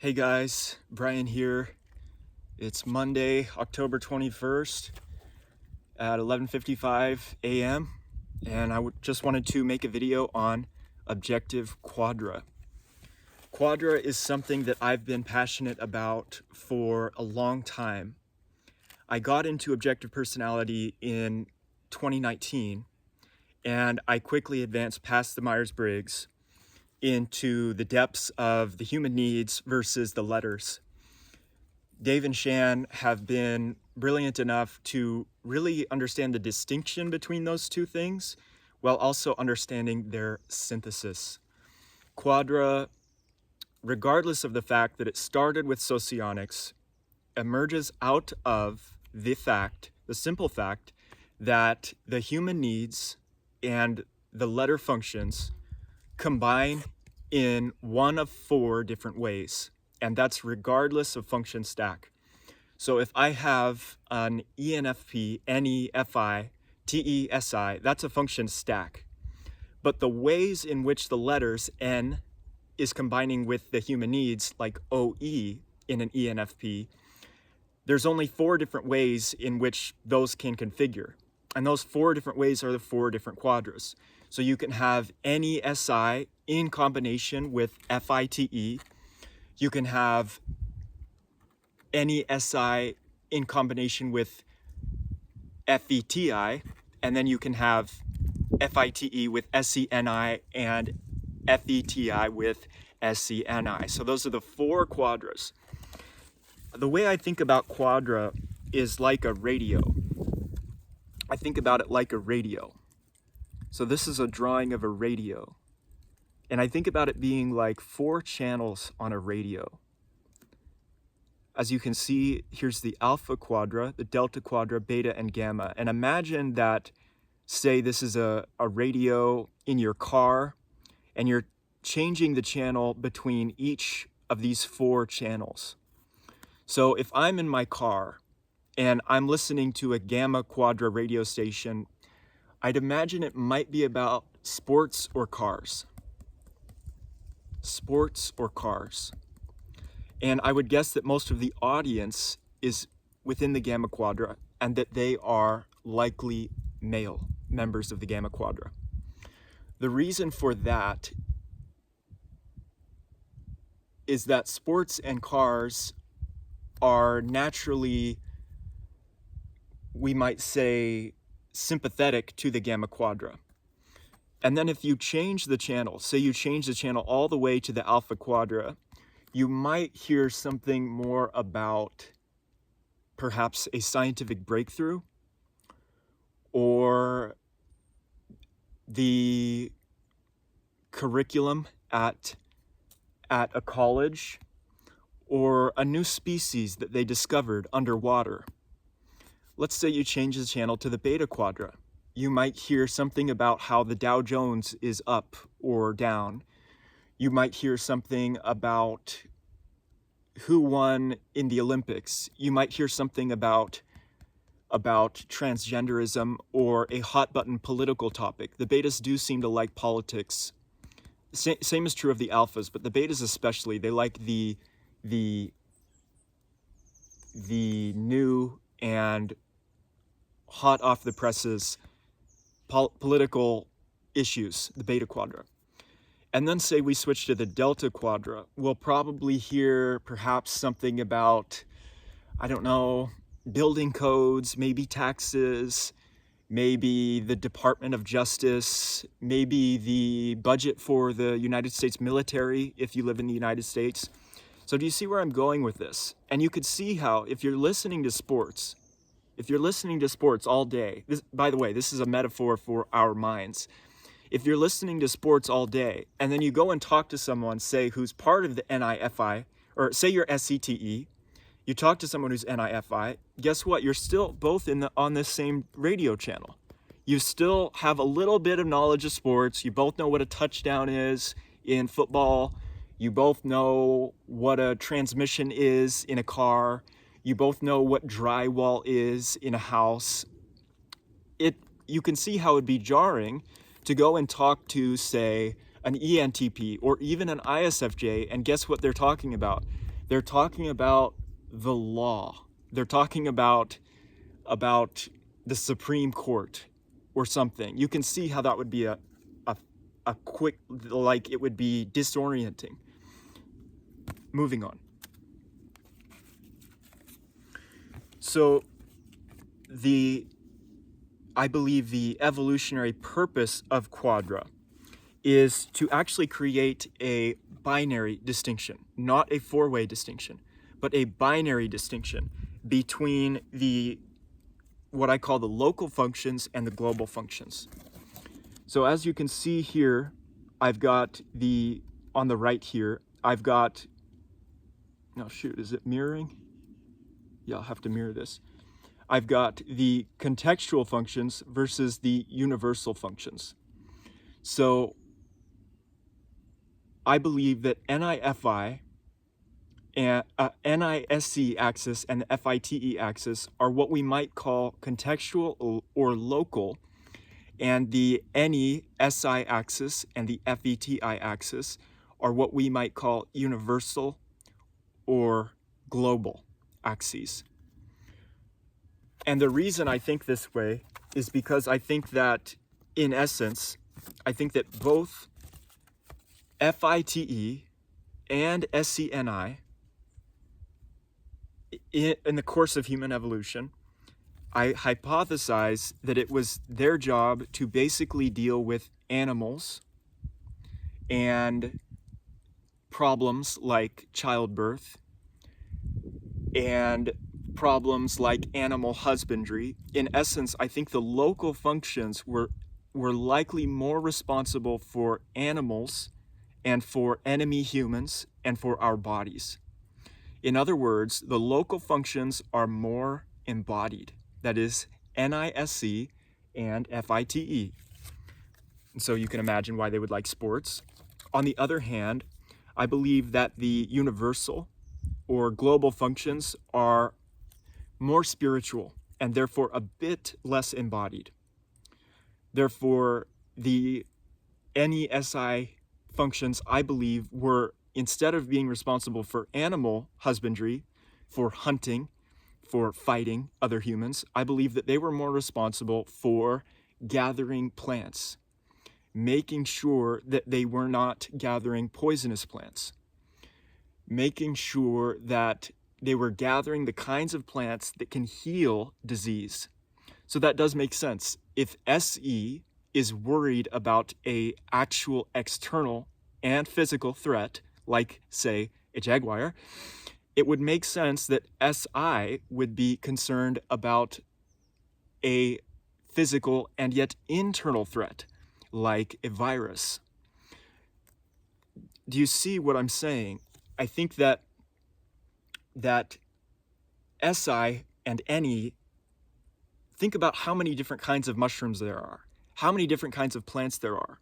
Hey guys, Brian here. It's Monday, October 21st at 11:55 a.m. and I just wanted to make a video on objective Quadra. Quadra is something that I've been passionate about for a long time. I got into objective personality in 2019 and I quickly advanced past the Myers-Briggs into the depths of the human needs versus the letters. Dave and Shan have been brilliant enough to really understand the distinction between those two things while also understanding their synthesis. Quadra, regardless of the fact that it started with socionics, emerges out of the simple fact, that the human needs and the letter functions combine in one of four different ways, and that's regardless of function stack. So if I have an ENFP, NEFI, TESI, that's a function stack. But the ways in which the letters N is combining with the human needs, like OE in an ENFP, there's only four different ways in which those can configure. And those four different ways are the four different quadras. So you can have NESI in combination with FITE. You can have NESI in combination with FETI, and then you can have FITE with SCNI and FETI with SCNI. So those are the four quadras. The way I think about Quadra is like a radio. I think about it like a radio. So this is a drawing of a radio. And I think about it being like four channels on a radio. As you can see, here's the alpha quadra, the delta quadra, beta, and gamma. And imagine that, say this is a radio in your car, and you're changing the channel between each of these four channels. So if I'm in my car and I'm listening to a gamma quadra radio station, I'd imagine it might be about sports or cars. Sports or cars. And I would guess that most of the audience is within the Gamma Quadra and that they are likely male members of the Gamma Quadra. The reason for that is that sports and cars are naturally, we might say, sympathetic to the Gamma Quadra. And then if you change the channel, say you change the channel all the way to the Alpha Quadra, you might hear something more about perhaps a scientific breakthrough or the curriculum at a college or a new species that they discovered underwater. Let's say you change the channel to the Beta Quadra. You might hear something about how the Dow Jones is up or down. You might hear something about who won in the Olympics. You might hear something about transgenderism or a hot button political topic. The betas do seem to like politics. Same is true of the alphas, but the betas especially, they like the new and hot off the presses political issues, the Beta Quadra. And then say we switch to the Delta Quadra, we'll probably hear perhaps something about, I don't know, building codes, maybe taxes, maybe the Department of Justice, maybe the budget for the United States military if you live in the United States. So do you see where I'm going with this? And you could see how if you're listening to sports all day, by the way, this is a metaphor for our minds. If you're listening to sports all day, and then you go and talk to someone, say, who's part of the NIFI, or say you're SCTE, you talk to someone who's NIFI, guess what? You're still both on this same radio channel. You still have a little bit of knowledge of sports. You both know what a touchdown is in football. You both know what a transmission is in a car. You both know what drywall is in a house. You can see how it'd be jarring to go and talk to, say, an ENTP or even an ISFJ, and guess what they're talking about? They're talking about the law. They're talking about the Supreme Court or something. You can see how that would be a quick, like, it would be disorienting. Moving on. So I believe the evolutionary purpose of Quadra is to actually create a binary distinction, not a four-way distinction, but a binary distinction between what I call the local functions and the global functions. So as you can see here, I've got on the right here, I've got, oh shoot, is it mirroring? Yeah, I'll have to mirror this. I've got the contextual functions versus the universal functions. So I believe that NIFI and NISC axis and the FITE axis are what we might call contextual or local, and the NESI axis and the FETI axis are what we might call universal or global axes. And the reason I think this way is because I think that, in essence, I think that both FITE and SCNI, in the course of human evolution, I hypothesize that it was their job to basically deal with animals and problems like childbirth and problems like animal husbandry. In essence, I think the local functions were likely more responsible for animals and for enemy humans and for our bodies. In other words, the local functions are more embodied. That is NISC and FITE. And so you can imagine why they would like sports. On the other hand, I believe that the universal or global functions are more spiritual and therefore a bit less embodied. Therefore, the NESI functions, I believe, were, instead of being responsible for animal husbandry, for hunting, for fighting other humans, I believe that they were more responsible for gathering plants, making sure that they were not gathering poisonous plants, making sure that they were gathering the kinds of plants that can heal disease. So that does make sense. If SE is worried about an actual external and physical threat, like, say, a jaguar, it would make sense that SI would be concerned about a physical and yet internal threat, like a virus. Do you see what I'm saying? I think that SI and NE, think about how many different kinds of mushrooms there are, how many different kinds of plants there are.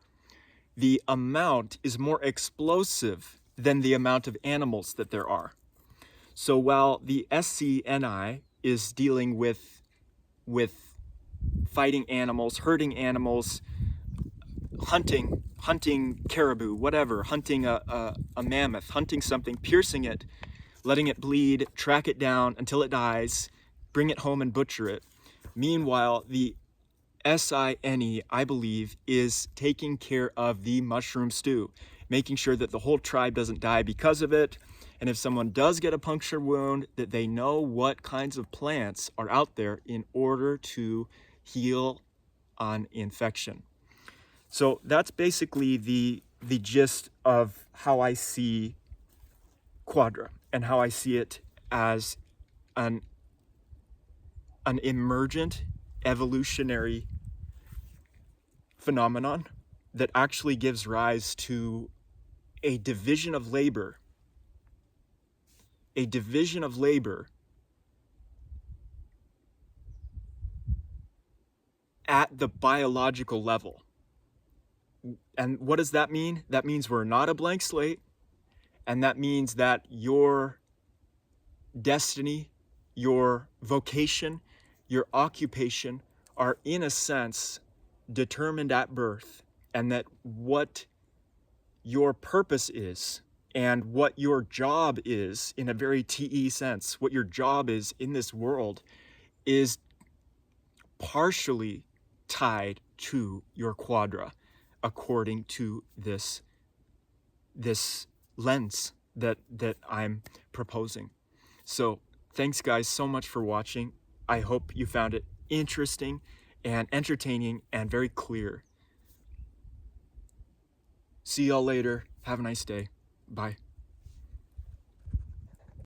The amount is more explosive than the amount of animals that there are. So while the SCNI is dealing with fighting animals, herding animals, hunting caribou, whatever, hunting a mammoth, hunting something, piercing it, letting it bleed, track it down until it dies, bring it home and butcher it. Meanwhile, the SINE, I believe, is taking care of the mushroom stew, making sure that the whole tribe doesn't die because of it. And if someone does get a puncture wound, that they know what kinds of plants are out there in order to heal an infection. So that's basically the gist of how I see Quadra and how I see it as an emergent evolutionary phenomenon that actually gives rise to a division of labor at the biological level. And what does that mean? That means we're not a blank slate, and that means that your destiny, your vocation, your occupation are, in a sense, determined at birth, and that what your purpose is and what your job is, in a very TE sense, what your job is in this world is partially tied to your quadra according to this lens that I'm proposing. So thanks guys so much for watching. I hope you found it interesting and entertaining and very clear. See y'all later. Have a nice day. Bye.